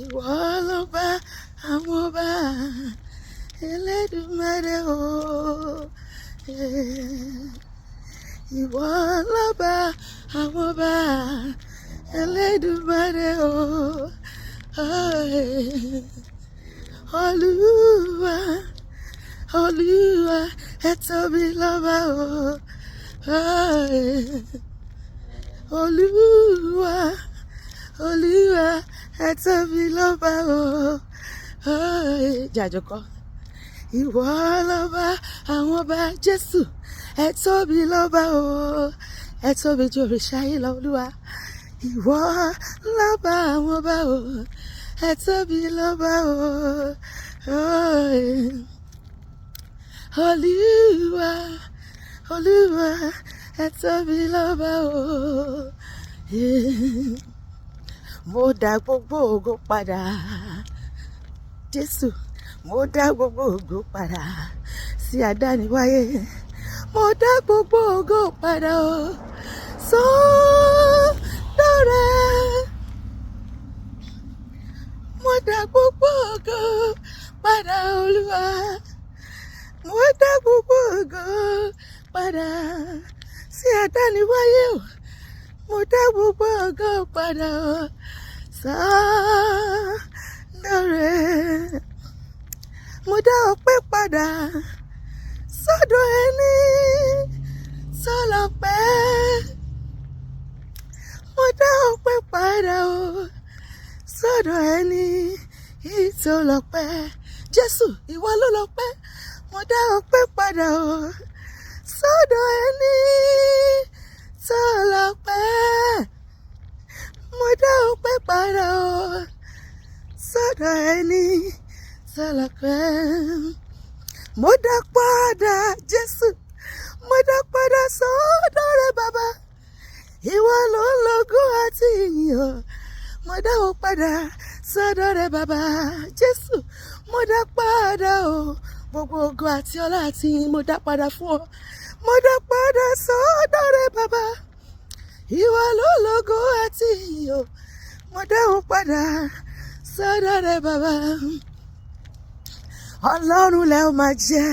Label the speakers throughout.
Speaker 1: ìwọ loba àwọn ọba Eledumare o. Ìwọ loba àwọn ọba Eledumare o. Olúwa Olúwa ẹ tóbi lọ́ba o. Olúwa Olúwa ẹ tóbi lọ́ba o. Jàjọkọ. Ìwọ lọ́ba àwọn ọba Jésù ẹ tóbi lọ́ba o. Ẹ tóbi ju òrìṣà yìí lọ Olúwa. Ìwọ lọ́ba àwọn ọba o. Ẹ tóbi lọ́ba o. Olúwa Olúwa ẹ tóbi lọ́ba o. Mo dá gbogbo ògo padà Jésù, mo dá gbogbo ògo padà sí àdániwáyé. Mo dá gbogbo ògo padà o sọ́dọ̀ rẹ̀. Mo dá gbogbo ògo padà Olúwa. Mo dá gbogbo ògo padà sí àdániwáyé o. Mo dá gbogbo ògo padà o sọ́dọ̀ rẹ̀. Mo dá ọpẹ́ padà sọ́dọ̀ ẹni tó lọ́pẹ́. Mo dá ọpẹ́ padà o sọ́dọ̀ ẹni tó lọ́pẹ́. Jésù ìwọ ló lọ́pẹ́. Mo dá ọpẹ́ padà o sọ́dọ̀ ẹni tó lọ́pẹ́. Mo dá ọpẹ́ padà o sọ́dọ̀ ẹni tó lọ́pẹ́. Mo dá padà Jésù, mo dá padà sọ́dọ̀ rẹ Bàbá. Ìwọ ló ń lógo àti ìyìn o. Mo dá ọ padà sọ́dọ̀ rẹ Bàbá. Jésù mo dá padà o. Gbogbo ògo àti ọlá àti ìyìn mo dá padà fún ọ. Mo dá padà sọ́dọ̀ rẹ Bàbá. Ìwọ ló ń lógo àti ìyìn o. Mo dá ọ padà sọ́dọ̀ rẹ Bàbá. Ọlọ́run lẹ ó máa jẹ́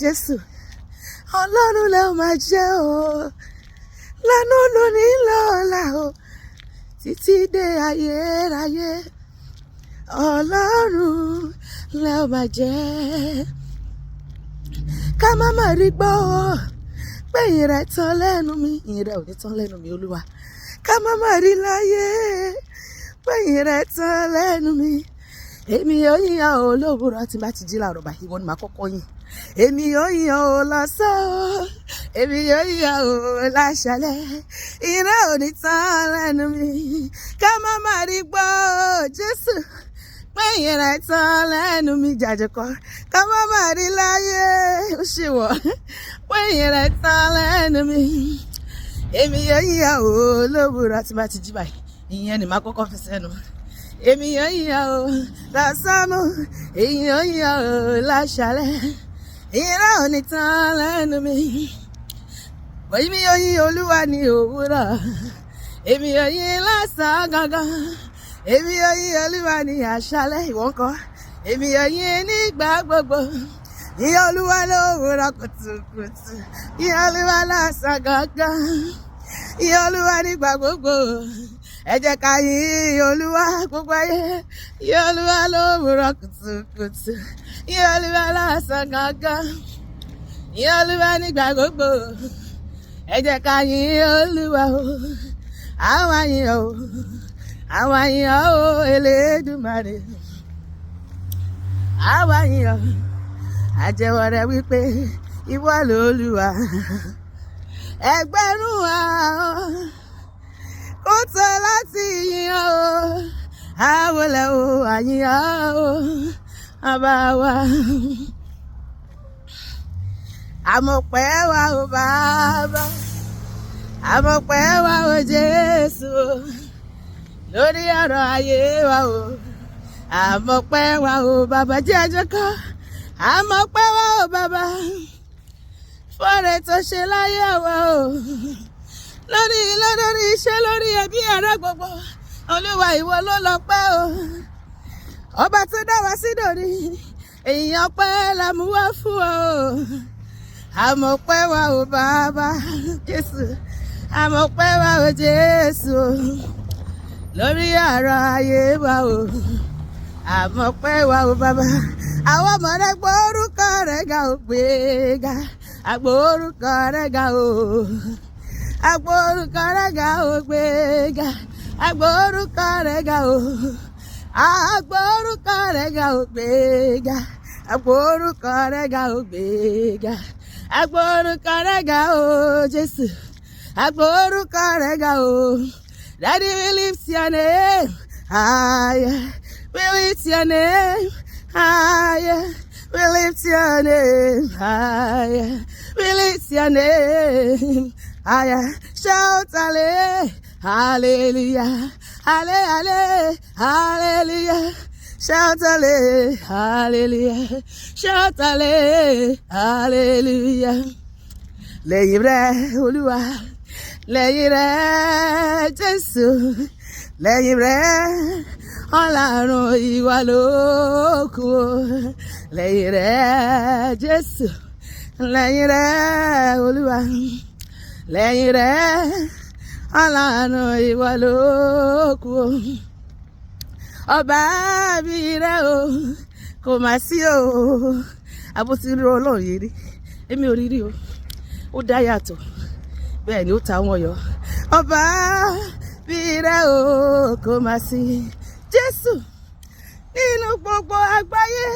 Speaker 1: Jésù. Ọlọ́run lẹ ó máa jẹ́ o. Lánàá lónìí lọ́la o. Títí dé ayérayé. Ọlọ́run lẹ ó máa jẹ́. Ká má má rí gbọ́ pé ìyìn rẹ̀ tán lẹ́nu mi. Ìyìn rẹ̀ ò ní tán lẹ́nu mi Olúwa. Ká má má rí láyé pé ìyìn rẹ̀ tán lẹ́nu mi. Èmi yóò yìn ọ́ lówùúrọ̀ tí n bá ti jí láàárọ̀ báyìí, ìwọ ni màá kọ́kọ́ yìn. Èmi yóò yìn ọ́ lọ́sàn-án, èmi yóò yìn ọ́ láṣálẹ́. Ìyìn rẹ̀ ò ní tán lẹ́nu mi. Ká má má rí gbọ́ Jésù pé ìyìn rẹ̀ tán lẹ́nu mi. Jàjọkọ. Ká má má rí láyé ó ṣe wọ̀ pé ìyìn rẹ̀ tán lẹ́nu mi. Èmi yóò yìn ọ́ lówùúrọ̀ tí n bá ti jí báyìí, ìyẹn ni màá kọ́kọ́ fi sẹ́nu. Èmi yóò yìn ọ́ lọ́sàn-án, èmi yóò yìn ọ́ láṣálẹ́. Ìyìn rẹ̀ ò ní tán lẹ́nu mi. Èmi yóò yìn Olúwa ní òwúrọ̀. Èmi yóò yìn lọ́sàn-án gangan. Èmi yóò yìn Olúwa ní àṣálẹ́. Ìwọ ńkọ́? Èmi yóò yìn nígbà gbogbo. Yìn Olúwa lówùúrọ̀ kùtùkùtù. Yìn Olúwa lọ́sàn-án gangan. Yìn Olúwa nígbà gbogbo. Ẹ jẹ́ ká yìn Olúwa gbogbo ayé. Yìn Olúwa lówùúrọ̀ kùtùkùtù. Yìn Olúwa lọ́sàn-án gangan. Yìn Olúwa nígbà gbogbo. Ẹ jẹ́ ká yìn Olúwa o. Àwa yìn ọ́ o. Àwa yìn ọ́ o Eledumare. Àwa yìn ọ́. Àjẹ́wọ́ rẹ̀ wípé ìwọ l'Olúwa. Ẹgbẹ̀rún ahọ́n kò tó láti yìn ọ́ o. Àwọlẹ̀ o àyìn ọ́ o. Àbá wa. Àmọ̀pẹ́ wa o Bàbá. Àmọ̀pẹ́ wa o Jésù o. Lórí ọ̀rọ̀ ayé wa o. Àmọ̀pẹ́ wa o Bàbá. Jẹ́ ẹjọ́ kọ́. Àmọ̀pẹ́ wa o Bàbá. Fọ́rẹ̀ tó ṣe láyé wa o. Lórí ilé, lórí iṣẹ́, lórí ẹbí ará gbogbo. Olúwa ìwọ ló lọ́pẹ́ o. ọba tó dá wa sí dòní èèyàn pẹ́ la mú wá fún ọ àmọ́ pẹ́ wa ò bàbá Jésù àmọ́ pẹ́ wa ò Jésù lórí ọ̀rọ̀ ayé wa o àmọ́ pẹ́ wa ò bàbá àwọn ọmọ rẹ gbọ́ orúkọ rẹ ga ò gbéga àgbò orúkọ rẹ ga o àgbò orúkọ rẹ ga ò gbéga àgbò orúkọ rẹ ga o àgbò orúkọ rẹ ga ò gbéga àgbò orúkọ rẹ ga ò gbéga àgbò orúkọ rẹ ga o Jésù àgbò orúkọ rẹ ga o. Daddy, we lift your name higher. We lift your name higher. We lift your name higher. We lift your name higher. Shout hallelujah, hallelujah, hallelujah. Shout hallelujah, shout hallelujah. Lẹ́yìn rẹ̀ Olúwa, lẹ́yìn rẹ̀ Jésù, lẹ́yìn rẹ̀ Ọlọ́run ìwà lókù, lẹ́yìn rẹ̀ Jésù, lẹ́yìn rẹ̀ Olúwa, lẹ́yìn rẹ̀ Ọlọ́run ìwà lókù. Ọba bí rẹ̀ o kò má sí o, àbòsí rí Ọlọ́run yìí rí, èmi ò rí rí o, ó dá yàtọ̀. Bẹ́ẹ̀ ni ó ta wọn yọ. Ọba bí rẹ̀ o kò má sí Jésù nínú gbogbo àgbáyé,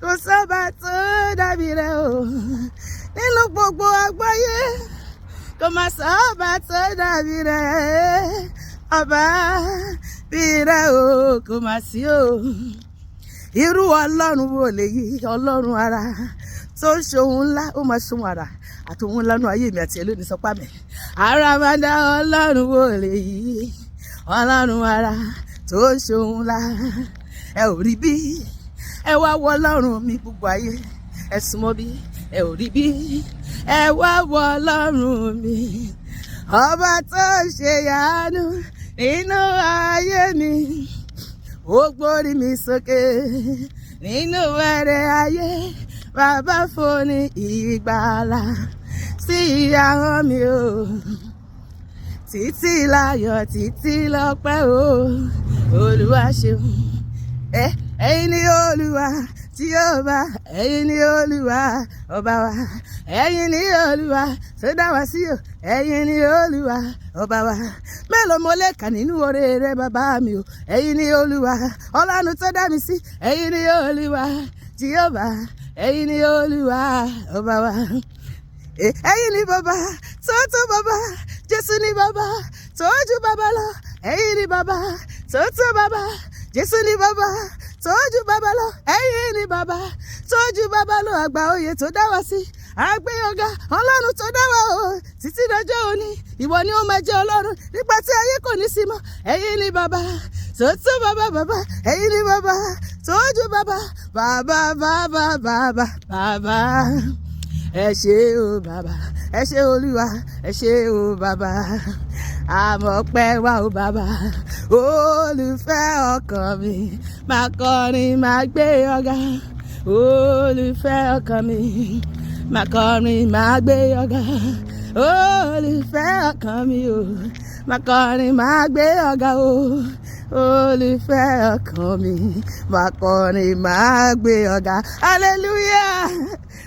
Speaker 1: kò sọ́ba tó dàbí rẹ̀ o nínú gbogbo àgbáyé, kò má sọ́ba tó dàbí rẹ̀. Ọba bí rẹ̀ o kò má sí o. Irú Ọlọ́run wo lèyí? Ọlọ́run ara tó ń ṣohun ńlá, ó máa ṣohun ara àtòhun ńlá nú ayé mi àti ẹ lónìí sọpá mi. Ara máa dá Ọlọ́run wò lèyí, Ọlọ́run ara tó ń ṣohun ńlá. Ẹ ò rí bí? Ẹ wá wọ Ọlọ́run mi gbogbo ayé, ẹ súnmọ́ bí? Ẹ ò rí bí? Ẹ wá wọ Ọlọ́run mi, ọba tó ṣe yanu nínú ayé mi. Ó gbórí mi sókè nínú ẹrẹ̀ ayé, bàbá foni ìgbàlà sí ahọ́n mi o, títí láyọ̀ títí lọ́pẹ́ o. Olúwa ṣeun, ẹ̀yin ni Olúwa tí ó bá, ẹ̀yin ni Olúwa ọba wa, ẹ̀yin ni Olúwa tó dá wa sí o, ẹ̀yin ni Olúwa ọba wa. Mélòó mo lè kà nínú oore rẹ bàbá mi o, ẹ̀yin ni Olúwa Ọlọ́run tó dá mi sí, ẹ̀yin ni Olúwa tí ó bá, ẹ̀yin ni Olúwa ọba wa. Ẹ̀yin ni bàbá tó tó bàbá, Jésù ni bàbá tó jù bàbá lọ, ẹ̀yin ni bàbá tó tó bàbá, Jésù ni bàbá tó jù bàbá lọ, ẹ̀yin ni bàbá tó jù bàbá lọ. Àgbà oyè tó dá wa sí, àgbé ọ̀gá Ọlọ́run tó dá wa o títí dọjọ́ òní, ìwọ ni ó máa jẹ́ Ọlọ́run nígbà tí ayé kò ní sí mọ́. Ẹ̀yin ni bàbá tó tó bàbá bàbá, ẹ̀yin ni bàbá tó jù bàbá bàbá bàbá bàbá bàbá. Ẹ ṣé o bàbá, ẹ ṣé Olúwa, ẹ ṣé o bàbá. Àmọ́ pẹ́ wá o bàbá, olùfẹ́ ọkàn mi, máa kọrin máa gbé ọ̀gá. Olùfẹ́ ọkàn mi, máa kọrin máa gbé ọ̀gá. Olùfẹ́ ọkàn mi o, máa kọrin máa gbé ọ̀gá o. Olùfẹ́ ọkàn mi, máa kọrin máa gbé ọ̀gá. Hallelujah.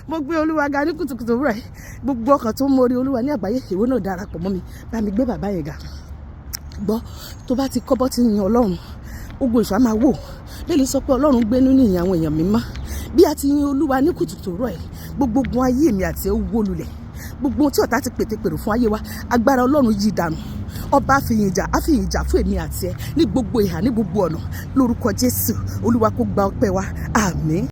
Speaker 1: Mo gbé Olúwa ga ní kùtùkùtù rẹ̀. Gbogbo ọkàn tó ń mórí Olúwa ní àgbáyé, ìwọ náà darapọ̀ mọ́ mi, bá mi gbé bàbá yẹn ga. Gbọ́ tó bá ti kọ́bọ́ ti yin Ọlọ́run, ogun ìṣá máa wò. Bẹ́ẹ̀ ló sọ pé Ọlọ́run gbé nínú ìyìn àwọn èèyàn mímọ́. Bí a ti yin Olúwa ní kùtùkùtù rẹ̀, gbogbo ogun ayé mi àti ẹ̀ wó lulẹ̀. Gbogbo tí ọ̀tá ti pètèpèrò fún ayé wa, agbára Ọlọ́run yí dànù. Ọba àfihàn ìjà fún èmi àti ẹ ní gbogbo ìhà ní gbogbo ọ̀nà. Lórúkọ Jésù, Olúwa kó gba ọpẹ́ wa. Àmín.